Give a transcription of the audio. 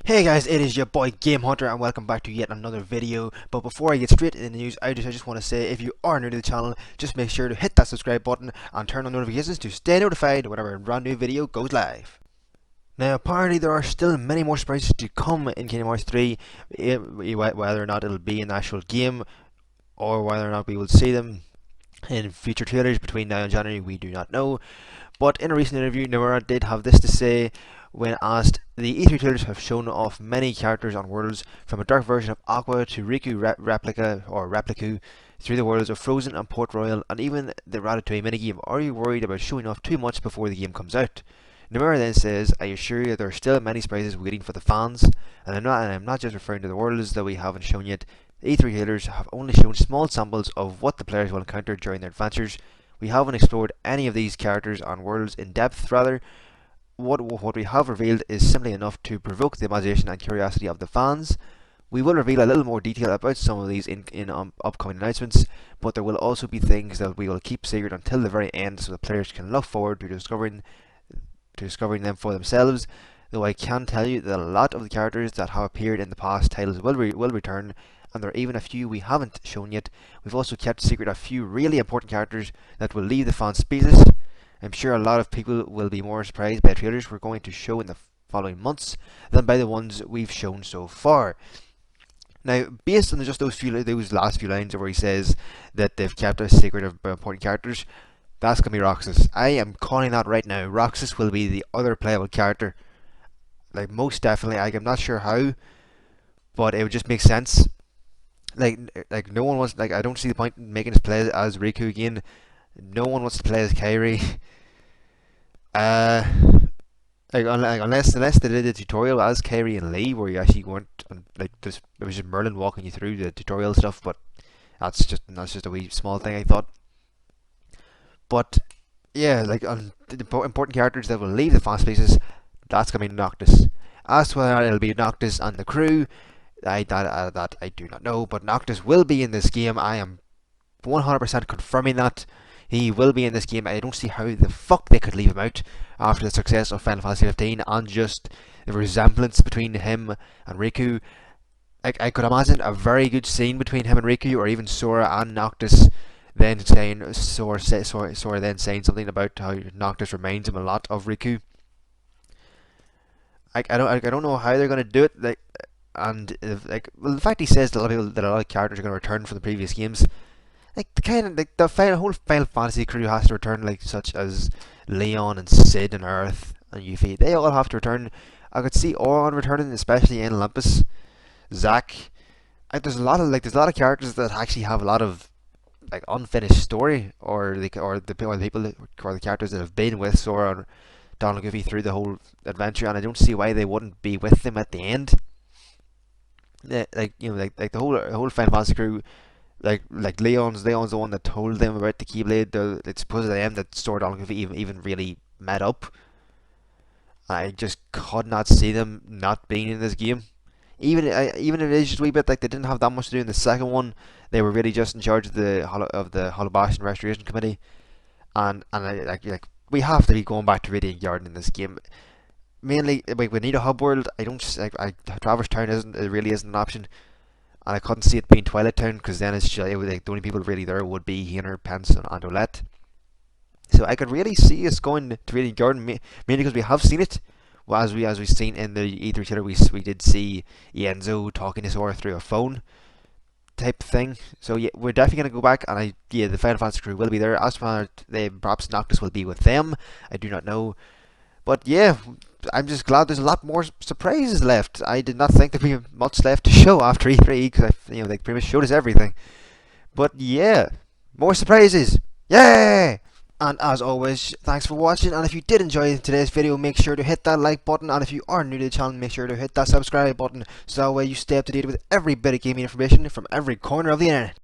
Hey guys, it is your boy Game Hunter and welcome back to yet another video. But before I get straight into the news, I just want to say if you are new to the channel, just make sure to hit that subscribe button and turn on notifications to stay notified whenever a brand new video goes live. Now apparently there are still many more surprises to come in Kingdom Hearts 3, whether or not it'll be in the actual game or whether or not we will see them in future trailers between now and January, we do not know. But in a recent interview, Nomura did have this to say when asked, the E3 trailers have shown off many characters on worlds, from a dark version of Aqua to Riku Replica through the worlds of Frozen and Port Royal, and even the Ratatouille minigame. Are you worried about showing off too much before the game comes out? Nomura then says, I assure you there are still many surprises waiting for the fans, and I'm not just referring to the worlds that we haven't shown yet. The E3 trailers have only shown small samples of what the players will encounter during their adventures. We haven't explored any of these characters and worlds in depth. Rather, what we have revealed is simply enough to provoke the imagination and curiosity of the fans. We will reveal a little more detail about some of these in upcoming announcements, but there will also be things that we will keep secret until the very end so the players can look forward to discovering them for themselves. Though I can tell you that a lot of the characters that have appeared in the past titles will return, and there are even a few we haven't shown yet. We've also kept secret a few really important characters that will leave the fans speechless. I'm sure a lot of people will be more surprised by the trailers we're going to show in the following months than by the ones we've shown so far. Now, based on just those last few lines where he says that they've kept a secret of important characters, that's going to be Roxas. I am calling that right now. Roxas will be the other playable character. Like, most definitely. I'm not sure how, but it would just make sense. Like no one wants. Like, I don't see the point in making us play as Riku again. No one wants to play as Kairi. Unless they did the tutorial as Kairi and Lee, where you actually weren't like this. It was just Merlin walking you through the tutorial stuff. But that's just a wee small thing I thought. But yeah, like on the important characters that will leave the fast places, that's gonna be Noctis. As to whether it'll be Noctis and the crew, that I do not know. But Noctis will be in this game. I am 100% confirming that. He will be in this game. I don't see how the fuck they could leave him out after the success of Final Fantasy 15 and just the resemblance between him and Riku. I could imagine a very good scene between him and Riku, or even Sora and Noctis. Then saying Sora then saying something about how Noctis reminds him a lot of Riku. I don't know how they're gonna do it. Well, the fact he says that a lot of characters are gonna return from the previous games. The whole Final Fantasy crew has to return, like such as Leon and Sid and Earth and Yuffie. They all have to return. I could see Auron returning, especially in Olympus. Zack. There's a lot of characters that actually have a lot of unfinished story, or the characters that have been with Sora and Donald Goofy through the whole adventure, and I don't see why they wouldn't be with them at the end. The whole Final Fantasy crew. Like Leon's the one that told them about the Keyblade. It's supposed to them that Sora and Goofy even really met up. I just could not see them not being in this game. Even if it is just a wee bit, like they didn't have that much to do in the second one. They were really just in charge of the Holobastion Restoration Committee, and we have to be going back to Radiant Garden in this game. Mainly, we need a hub world. Traverse Town really isn't an option. And I couldn't see it being Twilight Town, because then the only people really there would be Heener, Pence, and Olette. So I could really see us going to Radiant Garden, mainly because we have seen it. Well, as we've seen in the E3 trailer, we did see Ienzo talking to Sora through a phone type thing. So yeah, we're definitely gonna go back, and the Final Fantasy crew will be there. As far as perhaps Noctis will be with them, I do not know. But yeah, I'm just glad there's a lot more surprises left. I did not think there'd be much left to show after E3, because they pretty much showed us everything. But yeah, more surprises! Yay! And as always, thanks for watching, and if you did enjoy today's video, make sure to hit that like button, and if you are new to the channel, make sure to hit that subscribe button, so that way you stay up to date with every bit of gaming information from every corner of the internet.